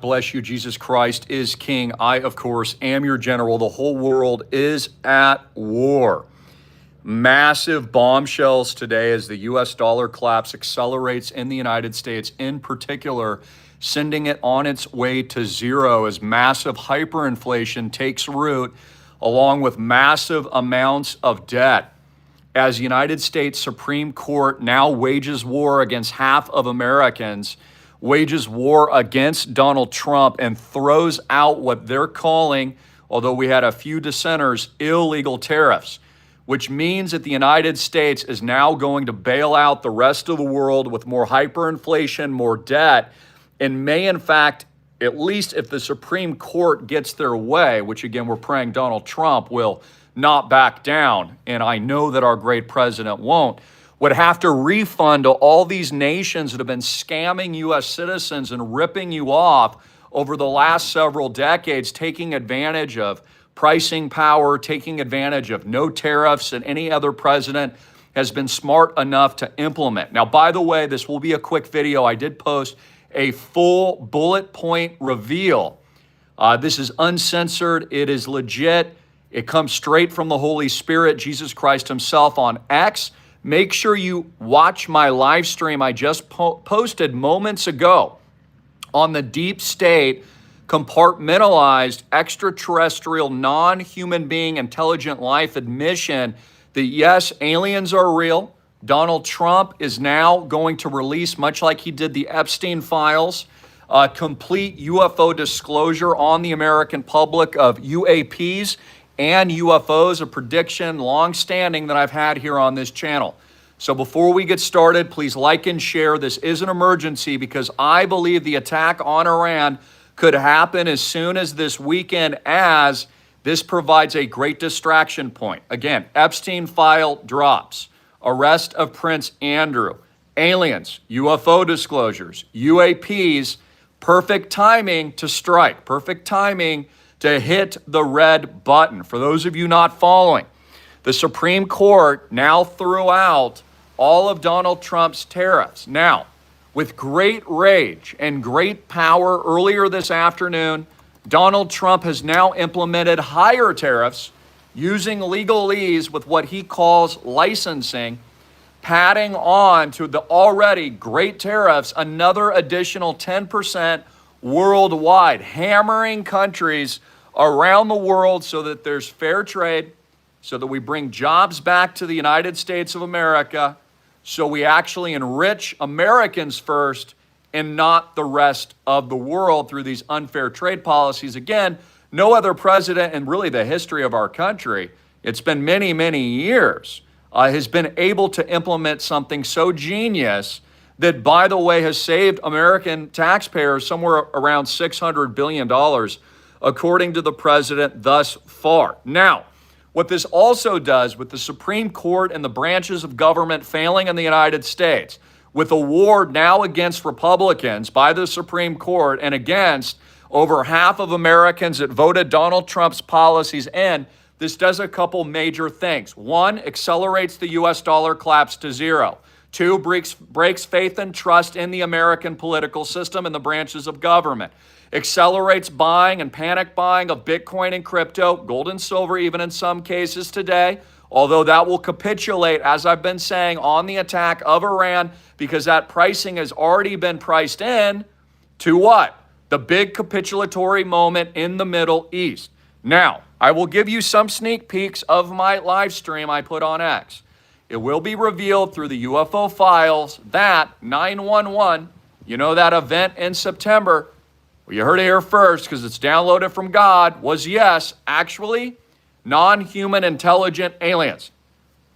God bless you. Jesus Christ is King. I, of course, am your general. The whole world is at war. Massive bombshells today as the U.S. dollar collapse accelerates in the United States, in particular, sending it on its way to zero as massive hyperinflation takes root, along with massive amounts of debt. As the United States Supreme Court now wages war against half of Americans, wages war against Donald Trump, and throws out what they're calling, although we had a few dissenters, illegal tariffs, which means that the United States is now going to bail out the rest of the world with more hyperinflation, more debt, and may in fact, at least if the Supreme Court gets their way, which again, we're praying Donald Trump will not back down, and I know that our great president won't, would have to refund to all these nations that have been scamming U.S. citizens and ripping you off over the last several decades, taking advantage of pricing power, taking advantage of no tariffs that any other president has been smart enough to implement. Now, by the way, this will be a quick video. I did post a full bullet point reveal. This is uncensored. It is legit. It comes straight from the Holy Spirit, Jesus Christ himself on X. Make sure you watch my live stream I just posted moments ago on the deep state, compartmentalized, extraterrestrial, non-human being, intelligent life admission that yes, aliens are real. Donald Trump is now going to release, much like he did the Epstein files, complete UFO disclosure on the American public of UAPs and UFOs, a prediction long-standing that I've had here on this channel. So before we get started, please like and share. This is an emergency because I believe the attack on Iran could happen as soon as this weekend, as this provides a great distraction point. Again, Epstein file drops, arrest of Prince Andrew, aliens, UFO disclosures, UAPs, perfect timing to strike, perfect timing to hit the red button. For those of you not following, the Supreme Court now threw out all of Donald Trump's tariffs. Now, with great rage and great power earlier this afternoon, Donald Trump has now implemented higher tariffs using legalese with what he calls licensing, padding on to the already great tariffs, another additional 10% worldwide, hammering countries around the world so that there's fair trade, so that we bring jobs back to the United States of America, so we actually enrich Americans first and not the rest of the world through these unfair trade policies. Again, no other president in really the history of our country, it's been many, many years, has been able to implement something so genius that, by the way, has saved American taxpayers somewhere around $600 billion, according to the president thus far. Now, what this also does with the Supreme Court and the branches of government failing in the United States, with a war now against Republicans by the Supreme Court and against over half of Americans that voted Donald Trump's policies in, this does a couple major things. One, accelerates the U.S. dollar collapse to zero. Two, breaks faith and trust in the American political system and the branches of government. Accelerates buying and panic buying of Bitcoin and crypto, gold and silver even in some cases today, although that will capitulate, as I've been saying, on the attack of Iran, because that pricing has already been priced in to what? The big capitulatory moment in the Middle East. Now, I will give you some sneak peeks of my live stream I put on X. It will be revealed through the UFO files that 911, you know, that event in September, well, you heard it here first because it's downloaded from God, was yes, actually non-human intelligent aliens.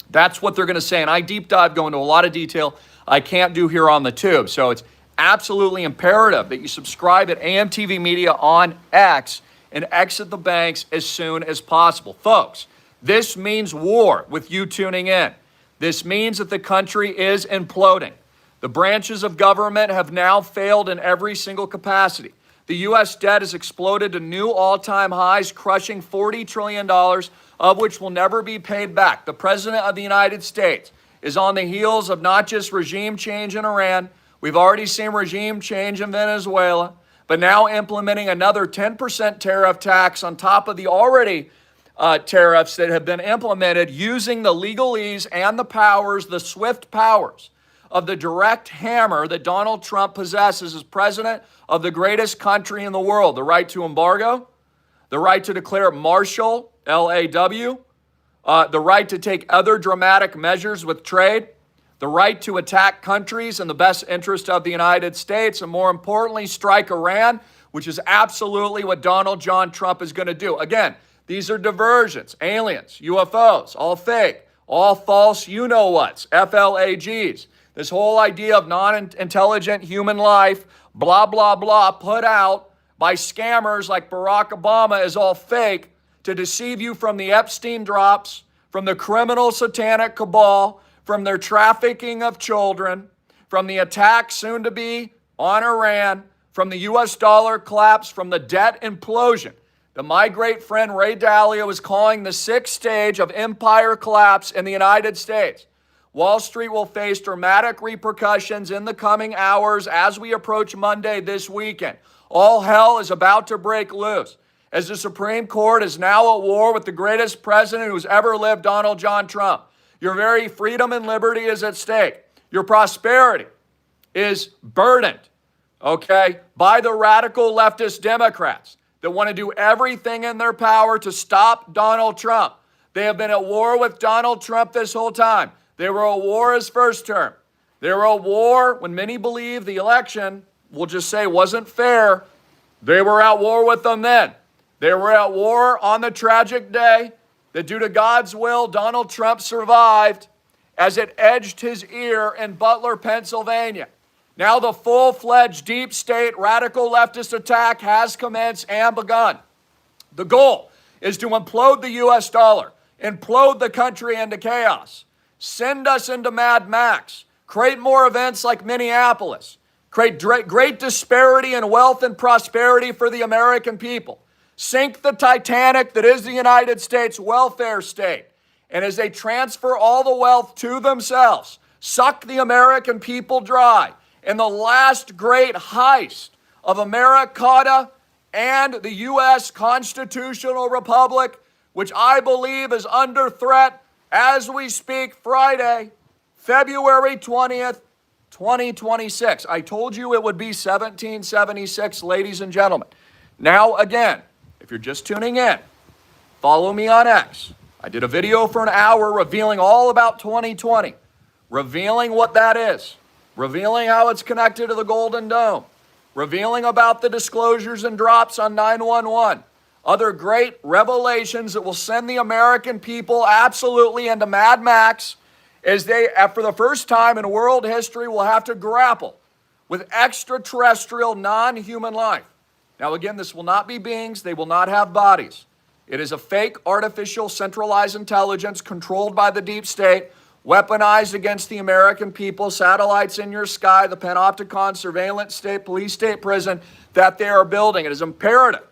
That's what they're going to say. And I deep dive, go into a lot of detail I can't do here on the tube. So it's absolutely imperative that you subscribe at AMTV Media on X and exit the banks as soon as possible. Folks, this means war with you tuning in. This means that the country is imploding. The branches of government have now failed in every single capacity. The U.S. debt has exploded to new all-time highs, crushing $40 trillion, of which will never be paid back. The President of the United States is on the heels of not just regime change in Iran. We've already seen regime change in Venezuela. but now implementing another 10% tariff tax on top of the already tariffs that have been implemented, using the legalese and the powers, the swift powers of the direct hammer that Donald Trump possesses as president of the greatest country in the world. The right to embargo, the right to declare martial, LAW, the right to take other dramatic measures with trade, the right to attack countries in the best interest of the United States, and more importantly, strike Iran, which is absolutely what Donald John Trump is going to do. Again, these are diversions, aliens, UFOs, all fake, all false you-know-whats, FLAGs. This whole idea of non-intelligent human life, blah, blah, blah, put out by scammers like Barack Obama is all fake to deceive you from the Epstein drops, from the criminal satanic cabal, from their trafficking of children, from the attack soon to be on Iran, from the US dollar collapse, from the debt implosion that my great friend Ray Dalio is calling the sixth stage of empire collapse in the United States. Wall Street will face dramatic repercussions in the coming hours as we approach Monday this weekend. All hell is about to break loose as the Supreme Court is now at war with the greatest president who's ever lived, Donald John Trump. Your very freedom and liberty is at stake. Your prosperity is burdened, okay, by the radical leftist Democrats that want to do everything in their power to stop Donald Trump. They have been at war with Donald Trump this whole time. They were at war his first term. They were at war when many believe the election, we'll just say, wasn't fair. They were at war with them then. They were at war on the tragic day that due to God's will, Donald Trump survived as it edged his ear in Butler, Pennsylvania. Now the full-fledged deep state radical leftist attack has commenced and begun. The goal is to implode the U.S. dollar, implode the country into chaos, send us into Mad Max, create more events like Minneapolis, create great disparity in wealth and prosperity for the American people, sink the Titanic that is the United States welfare state, and as they transfer all the wealth to themselves, suck the American people dry in the last great heist of Americana and the U.S. constitutional republic, which I believe is under threat as we speak, Friday, February 20th, 2026. I told you it would be 1776, ladies and gentlemen. Now, again, if you're just tuning in, follow me on X. I did a video for an hour revealing all about 2020, revealing what that is, revealing how it's connected to the Golden Dome, revealing about the disclosures and drops on 911, other great revelations that will send the American people absolutely into Mad Max as they, for the first time in world history, will have to grapple with extraterrestrial non-human life. Now again, this will not be beings, they will not have bodies. It is a fake, artificial, centralized intelligence controlled by the deep state, weaponized against the American people, satellites in your sky, the panopticon, surveillance state, police state, prison that they are building. It is imperative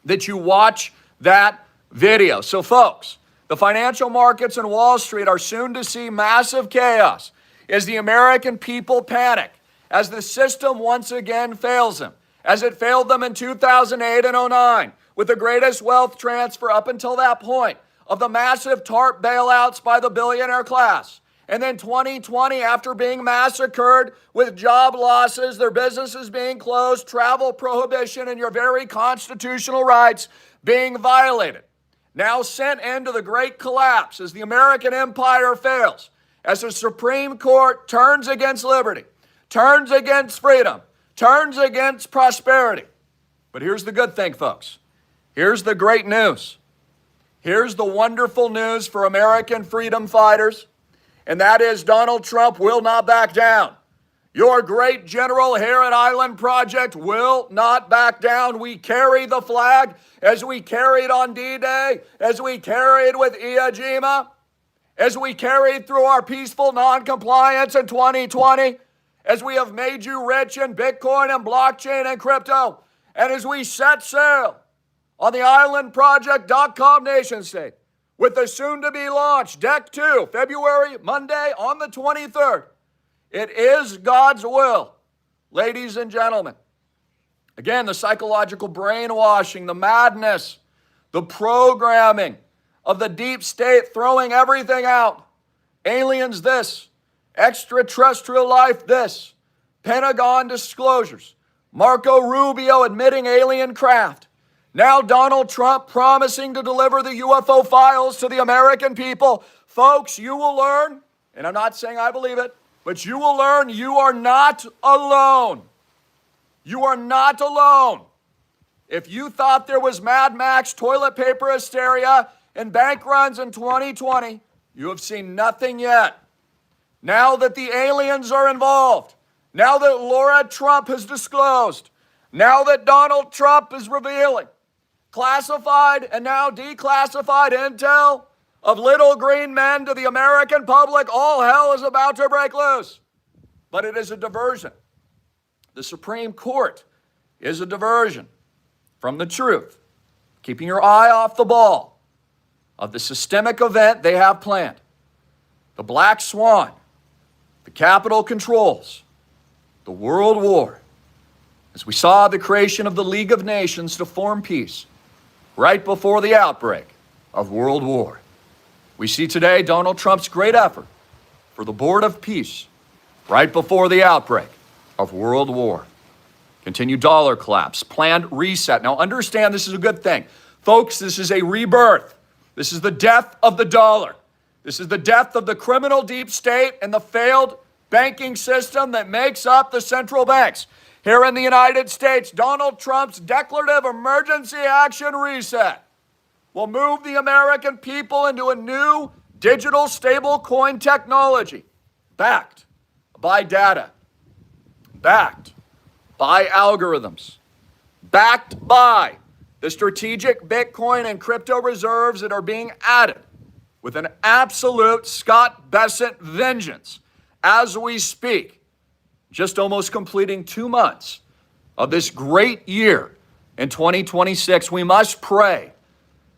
that you watch that video. So folks, the financial markets and Wall Street are soon to see massive chaos as the American people panic, as the system once again fails them, as it failed them in 2008 and 09, with the greatest wealth transfer up until that point of the massive TARP bailouts by the billionaire class. And then 2020, after being massacred with job losses, their businesses being closed, travel prohibition, and your very constitutional rights being violated. Now sent into the great collapse as the American empire fails, as the Supreme Court turns against liberty, turns against freedom, turns against prosperity. But here's the good thing, folks. Here's the great news. Here's the wonderful news for American freedom fighters, and that is Donald Trump will not back down. Your great general here at Island Project will not back down. We carry the flag as we carried on D-Day, as we carried with Iwo Jima, as we carried through our peaceful non-compliance in 2020, as we have made you rich in Bitcoin and blockchain and crypto, and as we set sail on the islandproject.com nation state with the soon-to-be launched Deck 2, February, Monday on the 23rd. It is God's will, ladies and gentlemen, Again, the psychological brainwashing, the madness, the programming of the deep state throwing everything out. Aliens this, extraterrestrial life this, Pentagon disclosures, Marco Rubio admitting alien craft. Now Donald Trump promising to deliver the UFO files to the American people. Folks, you will learn, and I'm not saying I believe it, but you will learn you are not alone. You are not alone. If you thought there was Mad Max toilet paper hysteria and bank runs in 2020, you have seen nothing yet. Now that the aliens are involved, now that Laura Trump has disclosed, now that Donald Trump is revealing classified and now declassified intel of little green men to the American public, all hell is about to break loose. But it is a diversion. The Supreme Court is a diversion from the truth, keeping your eye off the ball of the systemic event they have planned. The Black Swan, the Capitol controls, the World War. As we saw the creation of the League of Nations to form peace right before the outbreak of World War. We see today Donald Trump's great effort for the Board of Peace right before the outbreak of World War. Continued dollar collapse, planned reset. Now understand this is a good thing. Folks, this is a rebirth. This is the death of the dollar. This is the death of the criminal deep state and the failed banking system that makes up the central banks. Here in the United States, Donald Trump's declarative emergency action reset will move the American people into a new digital stable coin technology backed by data, backed by algorithms, backed by the strategic Bitcoin and crypto reserves that are being added with an absolute Scott Bessent vengeance as we speak. Just almost completing 2 months of this great year in 2026. We must pray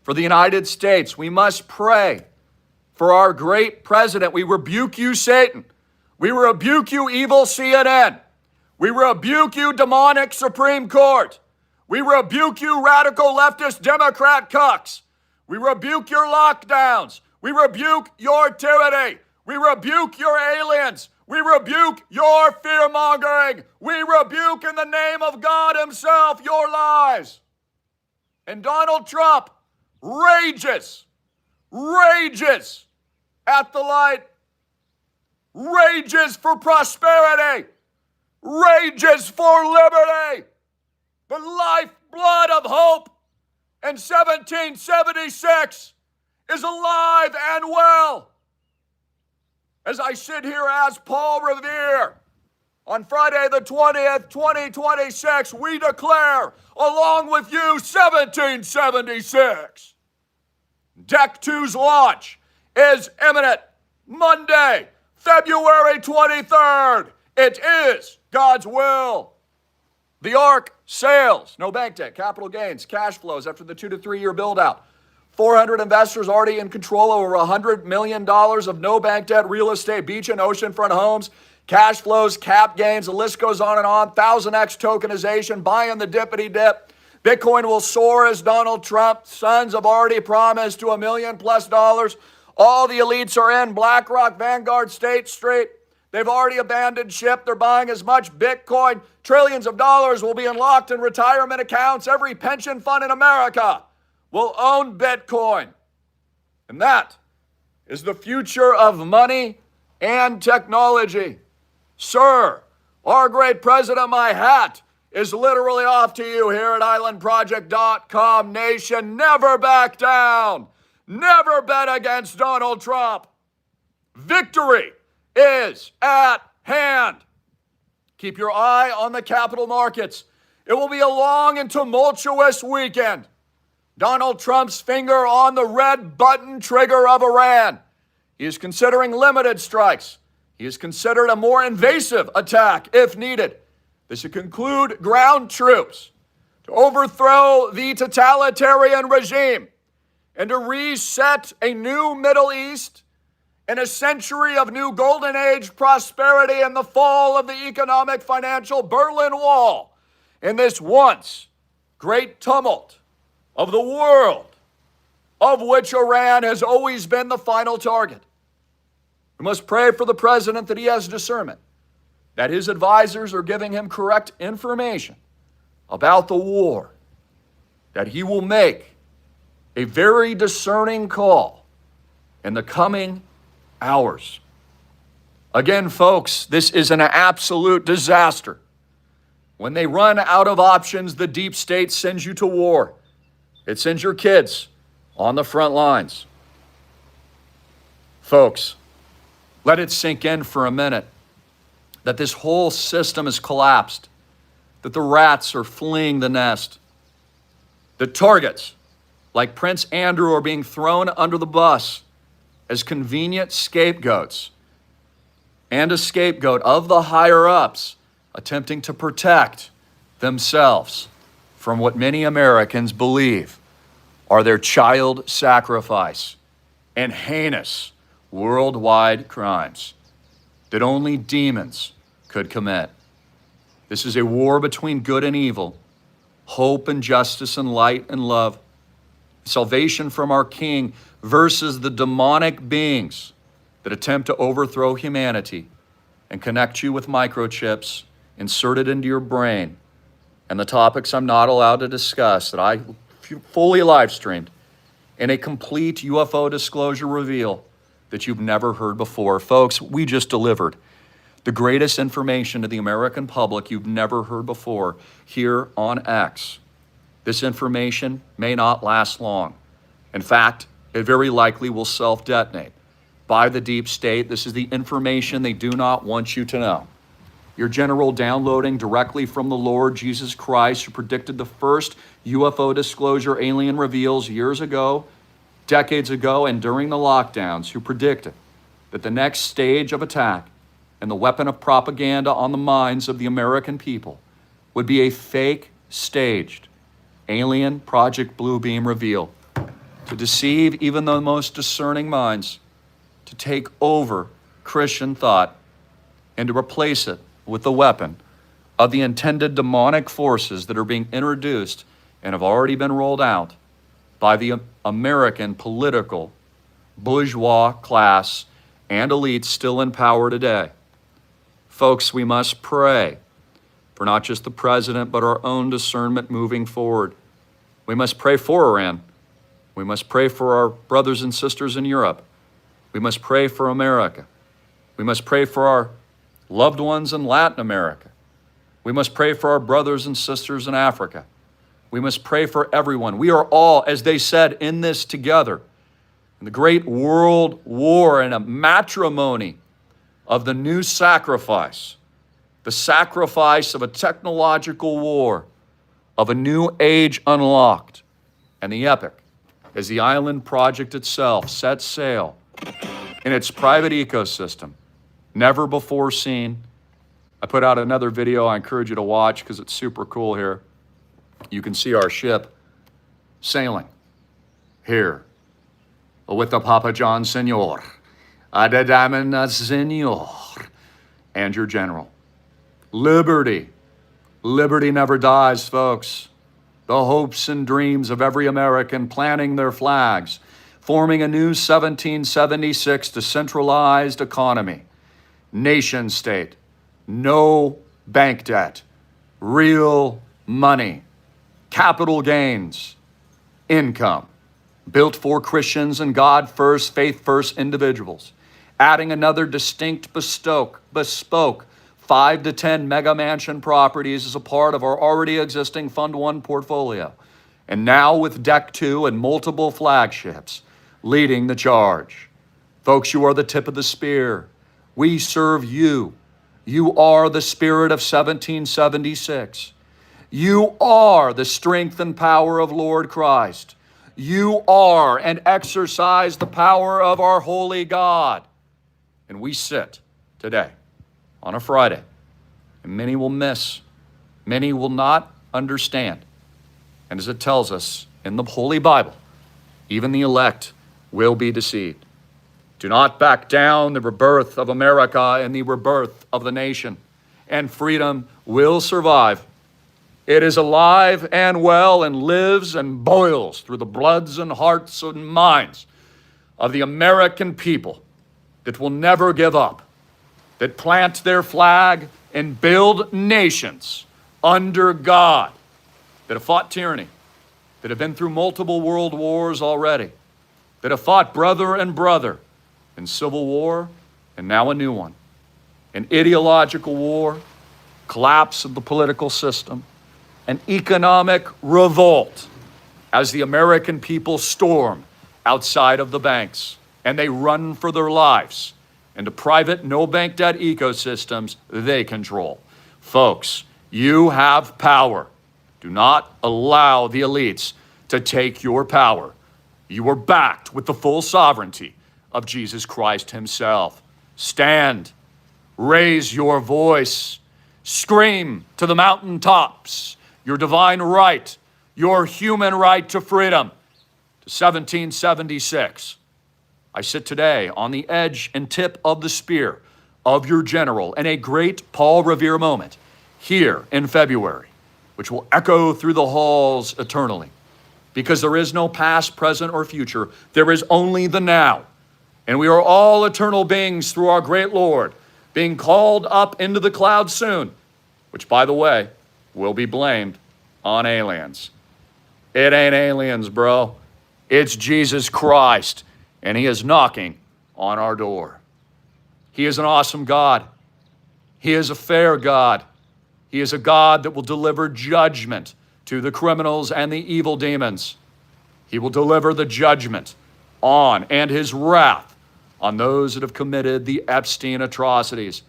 for the United States. We must pray for our great president. We rebuke you, Satan. We rebuke you, evil CNN. We rebuke you, demonic Supreme Court. We rebuke you, radical leftist Democrat cucks. We rebuke your lockdowns. We rebuke your tyranny. We rebuke your aliens. We rebuke your fear-mongering. We rebuke in the name of God himself your lies. And Donald Trump rages at the light, rages for prosperity, rages for liberty. The lifeblood of hope in 1776 is alive and well. As I sit here as Paul Revere on Friday the 20th, 2026, we declare, along with you, 1776. Deck 2's launch is imminent. Monday, February 23rd. It is God's will. The Ark sails. No bank debt, capital gains, cash flows after the 2 to 3 year build out. 400 investors already in control over $100 million of no bank debt, real estate, beach and oceanfront homes, cash flows, cap gains, the list goes on and on. 1000x tokenization, buying the dippity dip. Bitcoin will soar as Donald Trump's sons have already promised to $1 million plus. All the elites are in. BlackRock, Vanguard, State Street. They've already abandoned ship. They're buying as much Bitcoin. Trillions of dollars will be unlocked in retirement accounts. Every pension fund in America will own Bitcoin. And that is the future of money and technology. Sir, our great president, my hat is literally off to you here at islandproject.com. Nation, never back down. Never bet against Donald Trump. Victory is at hand. Keep your eye on the capital markets. It will be a long and tumultuous weekend. Donald Trump's finger on the red button trigger of Iran. He is considering limited strikes. He has considered a more invasive attack if needed. This should conclude ground troops to overthrow the totalitarian regime and to reset a new Middle East in a century of new golden age prosperity and the fall of the economic financial Berlin Wall in this once great tumult of the world, of which Iran has always been the final target. We must pray for the president that he has discernment, that his advisors are giving him correct information about the war, that he will make a very discerning call in the coming hours. Again, folks, this is an absolute disaster. When they run out of options, the deep state sends you to war. It sends your kids on the front lines. Folks, let it sink in for a minute that this whole system has collapsed, that the rats are fleeing the nest, that targets like Prince Andrew are being thrown under the bus as convenient scapegoats, and a scapegoat of the higher-ups attempting to protect themselves from what many Americans believe are their child sacrifice and heinous worldwide crimes that only demons could commit. This is a war between good and evil, hope and justice and light and love, salvation from our King versus the demonic beings that attempt to overthrow humanity and connect you with microchips inserted into your brain, and the topics I'm not allowed to discuss that I fully live streamed in a complete UFO disclosure reveal that you've never heard before. Folks, we just delivered the greatest information to the American public you've never heard before here on X. This information may not last long. In fact, it very likely will self-detonate by the deep state. This is the information they do not want you to know. Your general downloading directly from the Lord Jesus Christ, who predicted the first UFO disclosure alien reveals years ago, decades ago, and during the lockdowns, who predicted that the next stage of attack and the weapon of propaganda on the minds of the American people would be a fake, staged, alien Project Bluebeam reveal to deceive even the most discerning minds, to take over Christian thought and to replace it with the weapon of the intended demonic forces that are being introduced and have already been rolled out by the American political bourgeois class and elites still in power today. Folks, we must pray for not just the president, but our own discernment moving forward. We must pray for Iran. We must pray for our brothers and sisters in Europe. We must pray for America. We must pray for our loved ones in Latin America. We must pray for our brothers and sisters in Africa. We must pray for everyone. We are all, as they said, in this together. In the great world war and a matrimony of the new sacrifice, the sacrifice of a technological war, of a new age unlocked, and the epic as the island project itself sets sail in its private ecosystem, never before seen. I put out another video I encourage you to watch because it's super cool here. You can see our ship sailing here with the Papa John Senor, the Diamond Senor, and your general. Liberty. Liberty never dies, folks. The hopes and dreams of every American planting their flags, forming a new 1776 decentralized economy, nation state, no bank debt, real money, capital gains, income, built for Christians and God first, faith first individuals, adding another distinct bespoke 5 to 10 mega mansion properties as a part of our already existing Fund 1 portfolio. And now with Deck 2 and multiple flagships leading the charge. Folks, you are the tip of the spear. We serve you. You are the spirit of 1776. You are the strength and power of Lord Christ. You are and exercise the power of our holy God. And we sit today on a Friday, and many will miss, many will not understand. And as it tells us in the Holy Bible, even the elect will be deceived. Do not back down the rebirth of America and the rebirth of the nation, and freedom will survive. It is alive and well and lives and boils through the bloods and hearts and minds of the American people that will never give up, that plant their flag and build nations under God, that have fought tyranny, that have been through multiple world wars already, that have fought brother and brother in civil war and now a new one, an ideological war, collapse of the political system, an economic revolt as the American people storm outside of the banks and they run for their lives into private no-bank debt ecosystems they control. Folks, you have power. Do not allow the elites to take your power. You are backed with the full sovereignty of Jesus Christ himself. Stand, raise your voice, scream to the mountaintops your divine right, your human right to freedom, to 1776. I sit today on the edge and tip of the spear of your general in a great Paul Revere moment here in February, which will echo through the halls eternally. Because there is no past, present, or future. There is only the now. And we are all eternal beings through our great Lord, being called up into the clouds soon, which, by the way, will be blamed on aliens. It ain't aliens, bro. It's Jesus Christ, and he is knocking on our door. He is an awesome God. He is a fair God. He is a God that will deliver judgment to the criminals and the evil demons. He will deliver the judgment on and his wrath on those that have committed the Epstein atrocities.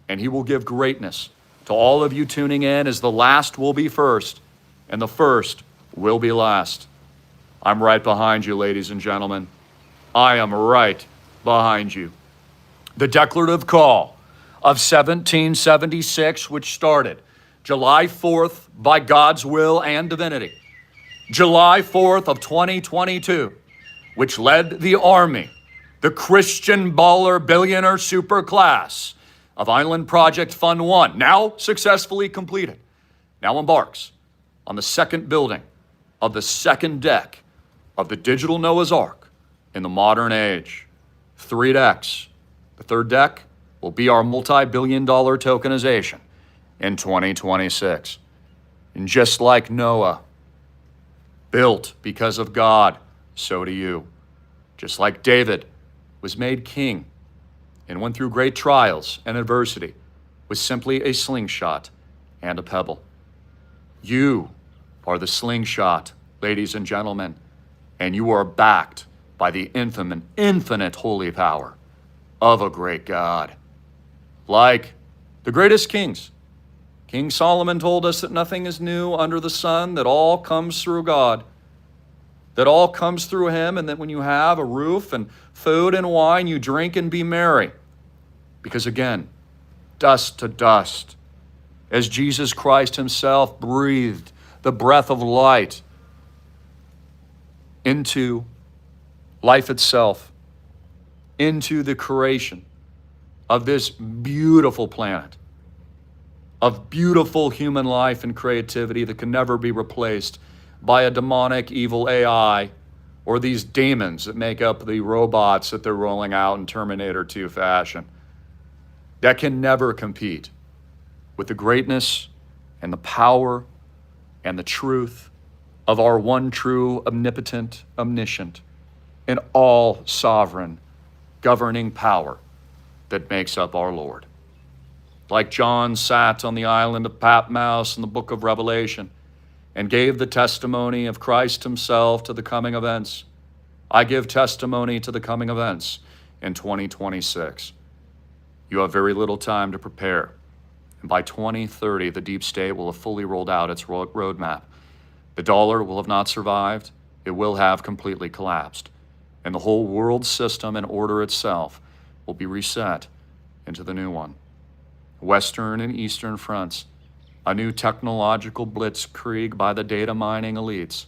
And he will give greatness to all of you tuning in, as the last will be first and the first will be last. I'm right behind you, ladies and gentlemen. I am right behind you. The declarative call of 1776, which started July 4th by God's will and divinity, July 4th of 2022, which led the Army, the Christian baller billionaire superclass of Island Project Fund 1, now successfully completed, now embarks on the second building of the second deck of the digital Noah's Ark in the modern age. 3 decks. The third deck will be our multi-billion-dollar tokenization in 2026. And just like Noah, built because of God, so do you. Just like David was made king and went through great trials and adversity with simply a slingshot and a pebble. You are the slingshot, ladies and gentlemen, and you are backed by the infinite holy power of a great God. Like the greatest kings, King Solomon told us that nothing is new under the sun, that all comes through God, that all comes through him, and that when you have a roof and food and wine, you drink and be merry. Because again, dust to dust, as Jesus Christ himself breathed the breath of light into life itself, into the creation of this beautiful planet, of beautiful human life and creativity that can never be replaced by a demonic evil AI or these demons that make up the robots that they're rolling out in Terminator 2 fashion. That can never compete with the greatness and the power and the truth of our one true, omnipotent, omniscient, and all sovereign governing power that makes up our Lord. Like John sat on the island of Patmos in the book of Revelation and gave the testimony of Christ himself to the coming events, I give testimony to the coming events in 2026. You have very little time to prepare. And by 2030, the deep state will have fully rolled out its roadmap. The dollar will have not survived. It will have completely collapsed. And the whole world system and order itself will be reset into the new one. Western and Eastern fronts, a new technological blitzkrieg by the data mining elites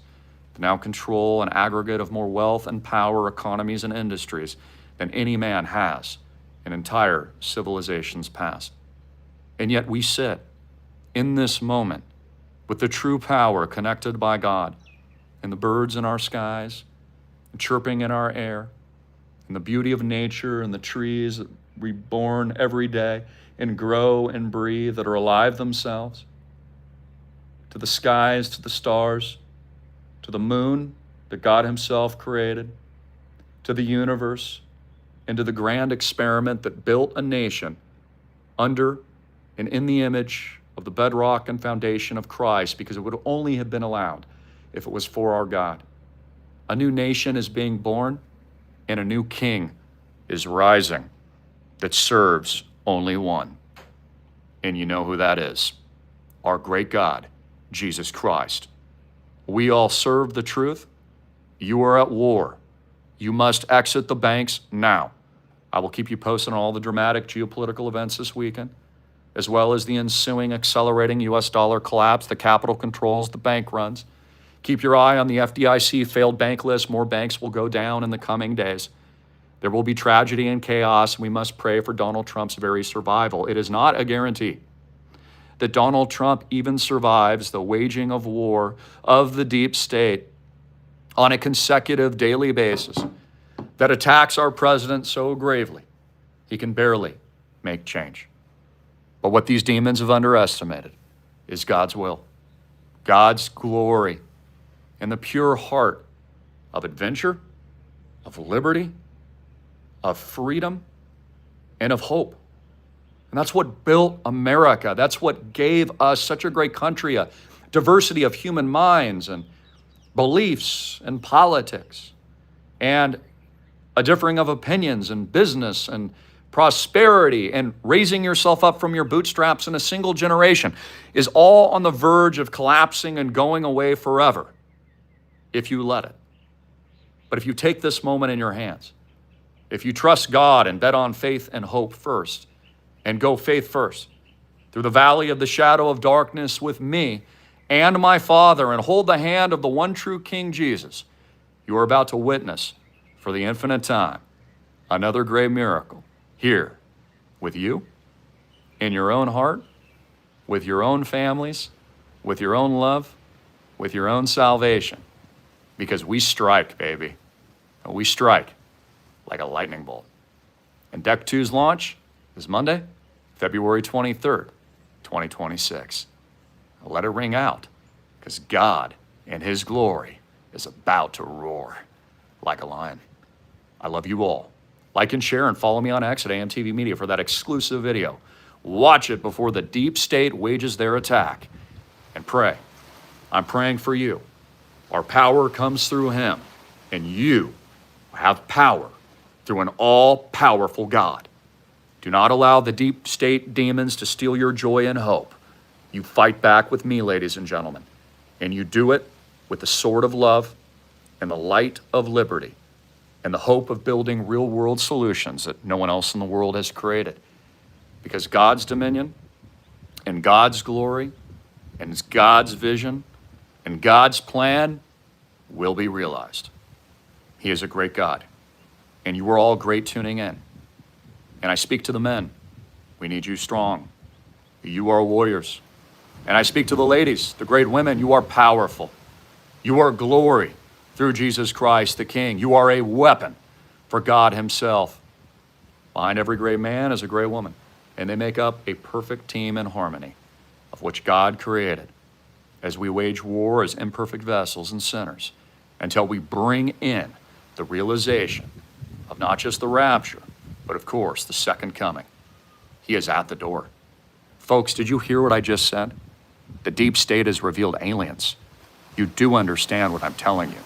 to now control an aggregate of more wealth and power, economies, and industries than any man has in entire civilization's past. And yet we sit in this moment with the true power connected by God, and the birds in our skies, and chirping in our air, and the beauty of nature and the trees that reborn every day and grow and breathe that are alive themselves, to the skies, to the stars, to the moon that God himself created, to the universe, and to the grand experiment that built a nation under and in the image of the bedrock and foundation of Christ, because it would only have been allowed if it was for our God. A new nation is being born, and a new king is rising that serves only one. And you know who that is? Our great God, Jesus Christ. We all serve the truth. You are at war. You must exit the banks now. I will keep you posted on all the dramatic geopolitical events this weekend, as well as the ensuing accelerating U.S. dollar collapse, the capital controls, the bank runs. Keep your eye on the FDIC failed bank list. More banks will go down in the coming days. There will be tragedy and chaos, and we must pray for Donald Trump's very survival. It is not a guarantee that Donald Trump even survives the waging of war of the deep state on a consecutive daily basis that attacks our president so gravely he can barely make change. But what these demons have underestimated is God's will, God's glory, and the pure heart of adventure, of liberty, of freedom, and of hope. And that's what built America. That's what gave us such a great country, a diversity of human minds and beliefs and politics, and a differing of opinions and business and prosperity, and raising yourself up from your bootstraps in a single generation is all on the verge of collapsing and going away forever if you let it. But if you take this moment in your hands, if you trust God and bet on faith and hope first, and go faith first through the valley of the shadow of darkness with me and my Father, and hold the hand of the one true King Jesus, you are about to witness for the infinite time another great miracle here with you, in your own heart, with your own families, with your own love, with your own salvation. Because we strike, baby. We strike like a lightning bolt. And Deck 2's launch is Monday, February 23rd, 2026. Let it ring out, because God in his glory is about to roar like a lion. I love you all. Like and share and follow me on X at AMTV Media for that exclusive video. Watch it before the deep state wages their attack. And pray. I'm praying for you. Our power comes through him, and you have power through an all-powerful God. Do not allow the deep state demons to steal your joy and hope. You fight back with me, ladies and gentlemen, and you do it with the sword of love and the light of liberty and the hope of building real-world solutions that no one else in the world has created. Because God's dominion and God's glory and God's vision and God's plan will be realized. He is a great God, and you are all great tuning in. And I speak to the men. We need you strong. You are warriors. And I speak to the ladies, the great women. You are powerful. You are glory through Jesus Christ, the King. You are a weapon for God himself. Behind every great man is a great woman, and they make up a perfect team in harmony, of which God created, as we wage war as imperfect vessels and sinners, until we bring in the realization of not just the rapture, but of course, the second coming. He is at the door. Folks, did you hear what I just said? The deep state has revealed aliens. You do understand what I'm telling you.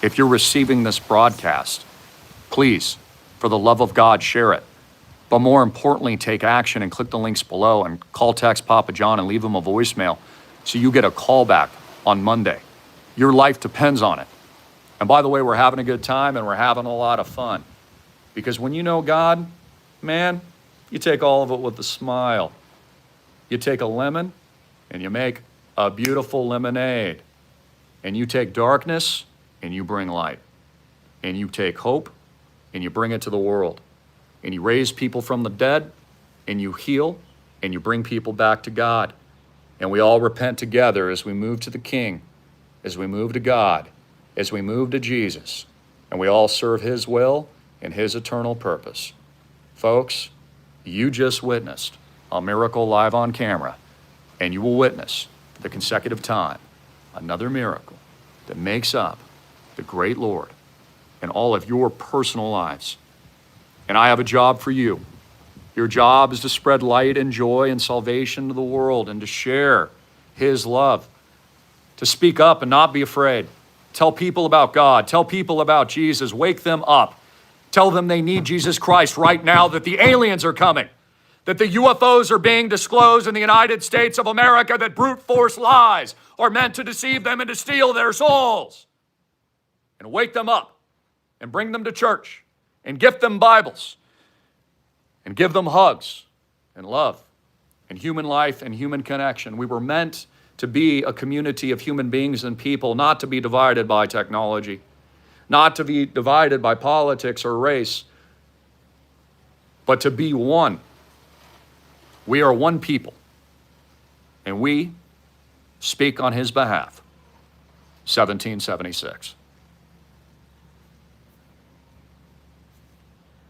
If you're receiving this broadcast, please, for the love of God, share it. But more importantly, take action and click the links below and call, text Papa John and leave him a voicemail so you get a call back on Monday. Your life depends on it. And by the way, we're having a good time and we're having a lot of fun. Because when you know God, man, you take all of it with a smile. You take a lemon and you make a beautiful lemonade. And you take darkness and you bring light. And you take hope and you bring it to the world. And you raise people from the dead and you heal and you bring people back to God. And we all repent together as we move to the King, as we move to God, as we move to Jesus, and we all serve his will and his eternal purpose. Folks, you just witnessed a miracle live on camera, and you will witness for the consecutive time another miracle that makes up the great Lord in all of your personal lives. And I have a job for you. Your job is to spread light and joy and salvation to the world and to share his love, to speak up and not be afraid. Tell people about God. Tell people about Jesus. Wake them up. Tell them they need Jesus Christ right now, that the aliens are coming, that the UFOs are being disclosed in the United States of America, that brute force lies are meant to deceive them and to steal their souls. And wake them up and bring them to church and gift them Bibles and give them hugs and love and human life and human connection. We were meant to be a community of human beings and people, not to be divided by technology, not to be divided by politics or race, but to be one. We are one people, and we speak on his behalf. 1776.